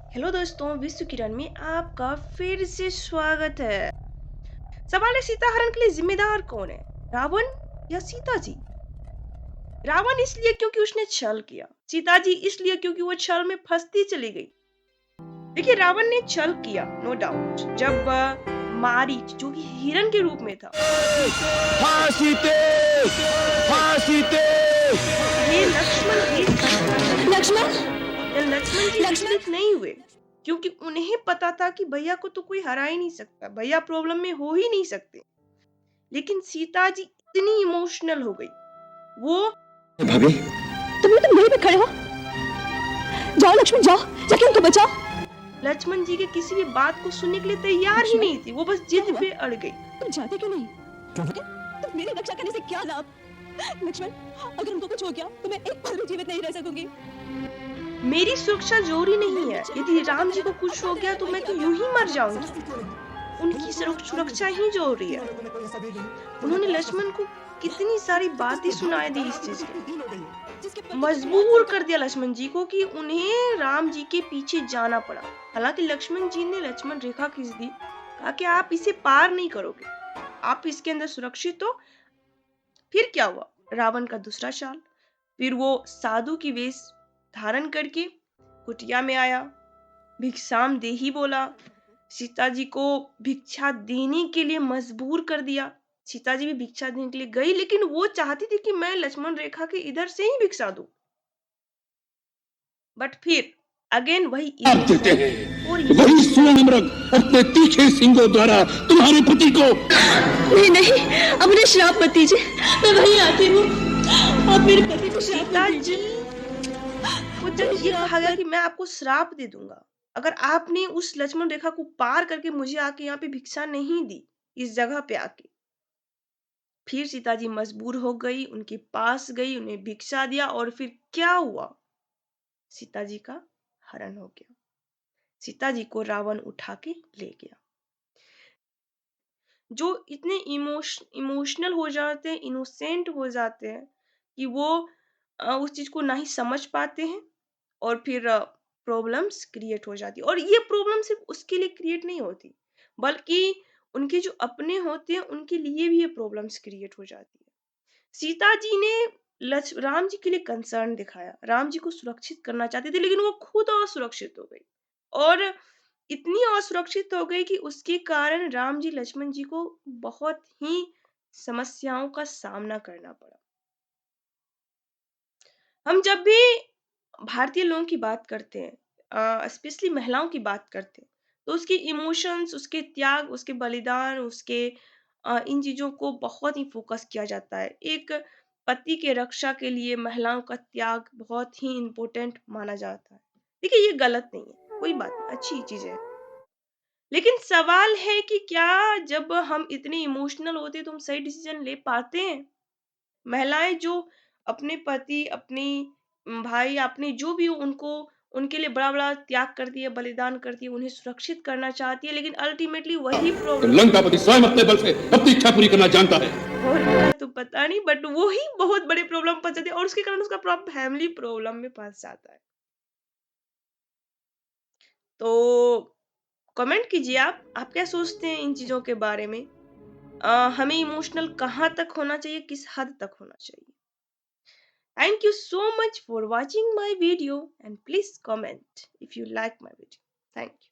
Hello दोस्तों, विश्व किरण में आपका फिर से स्वागत है। सवाल है, सीता हरण के लिए जिम्मेदार कौन है, रावण या सीता जी? रावण इसलिए क्योंकि उसने छल किया, सीता जी इसलिए क्योंकि वो छल में फंसती चली गई। देखिए, रावण ने छल किया, नो डाउट, जब मारीच जो कि हिरण के रूप में था, फांसी दे! फांसी दे! ये लक्ष्मण भेज कर हरण किया। लक्ष्मण जब लक्ष्मण जी लक्ष्मण विचलित नहीं हुए, क्योंकि उन्हें पता था कि भैया को तो कोई हरा ही नहीं सकता, भैया प्रॉब्लम में हो ही नहीं सकते। लेकिन सीता जी इतनी इमोशनल हो गई, वो भाभी, तुम मेरे पे खड़े हो। जाओ लक्ष्मण, जाओ जाके उनको बचाओ। लक्ष्मण जी के किसी भी बात को सुनने के लिए तैयार ही नहीं थी। वो बस जिद पे अड़ गई। तुम जाते क्यों नहीं? तुम मेरी रक्षा करने से क्या लाभ? लक्ष्मण, अगर उनको कुछ हो गया तो मैं एक पल भी जीवित नहीं रह सकूंगी। मेरी सुरक्षा जरूरी नहीं है, यदि राम जी को कुछ हो गया तो मैं तो यूं ही मर जाऊंगी। उनकी सुरक्षा ही जरूरी है। उन्होंने लक्ष्मण को कितनी सारी बातें सुनाई दी, इस चीज के मजबूर कर दिया लक्ष्मण जी को कि उन्हें राम जी के पीछे जाना पड़ा। हालांकि लक्ष्मण जी ने लक्ष्मण रेखा खींच दी, कहा कि आप इसे पार नहीं करोगे, आप इसके अंदर सुरक्षित हो। फिर क्या हुआ? रावण का दूसरा चाल। फिर वो साधु की वेश धारण करके कुटिया में आया, भिक्षाम देही बोला, सीता जी को भिक्षा देने के लिए मजबूर कर दिया। सीता जी भी भिक्षा देने के लिए गई, लेकिन वो चाहती थी कि मैं लक्ष्मण रेखा के इधर से ही भिक्षा दूं। बट फिर अगेन वही आप देते इमोशन हैं और वही इमोशनल। स्वर्ण मृग अपने तीखे सिंगों द्वारा तुम्हारे पति को। नहीं नहीं, अब मुझे श्राप मत दीजिए, मैं वहीं आती हूँ। आप मेरे पति को श्राप सीता मत जी दीजिए। को जब ये कहा गया कि मैं आपको श्राप दे दूंगा अगर आपने उस लक्ष्मण रेखा को पार करके मुझे आके यहाँ पे भिक्षा नहीं दी, इस जगह पे आके, फिर सीता जी मजबूर हो गई, उनके पास गई, उन्हें भिक्षा दिया, और फिर क्या हुआ? सीता जी का हरण हो गया। सीता जी को रावण उठा के ले गया। जो इतने इमोशनल हो जाते हैं, इनोसेंट हो जाते हैं कि वो उस चीज को ना ही समझ पाते हैं, और फिर प्रॉब्लम्स क्रिएट हो जाती है। और ये प्रॉब्लम सिर्फ उसके लिए क्रिएट नहीं होती, बल्कि उनके जो अपने होते हैं उनके लिए भी ये प्रॉब्लम्स क्रिएट हो जाती है। सीता जी ने राम जी के लिए कंसर्न दिखाया, राम जी को सुरक्षित करना चाहती थी, लेकिन वो खुद असुरक्षित हो गई, और इतनी असुरक्षित हो गई कि उसके कारण राम जी लक्ष्मण जी को बहुत ही समस्याओं का सामना करना पड़ा। हम जब भी भारतीय लोगों की बात करते हैं, स्पेशली महिलाओं की बात करते हैं, तो उसके इमोशंस, उसके त्याग, उसके बलिदान, उसके इन चीजों को बहुत ही फोकस किया जाता है। एक पति के रक्षा के लिए महिलाओं का त्याग बहुत ही इम्पोर्टेंट माना जाता है। देखिए, ये गलत नहीं है, कोई बात नहीं, अच्छी चीज है। लेकिन सवाल है कि क्या जब हम इतने इमोशनल होते हैं तो हम सही डिसीजन ले पाते हैं? महिलाएं जो अपने पति, अपनी भाई, अपने जो भी हो, उनको उनके लिए बड़ा बड़ा त्याग करती है, बलिदान करती है, उन्हें सुरक्षित करना चाहती है, लेकिन अल्टीमेटली वही तो प्रॉब्लम लंकापति स्वयं अपने बल से अपनी इच्छा पूरी करना जानता है। और क्या तो पता नहीं, बट वो ही बहुत बड़े प्रॉब्लम फंस जाती है, और उसके कारण उसका फैमिली प्रॉब्लम में फंस जाता है। तो कमेंट कीजिए, आप क्या सोचते हैं इन चीजों के बारे में? हमें इमोशनल कहाँ तक होना चाहिए, किस हद तक होना चाहिए? Thank you so much for watching my video, and please comment if you like my video. Thank you.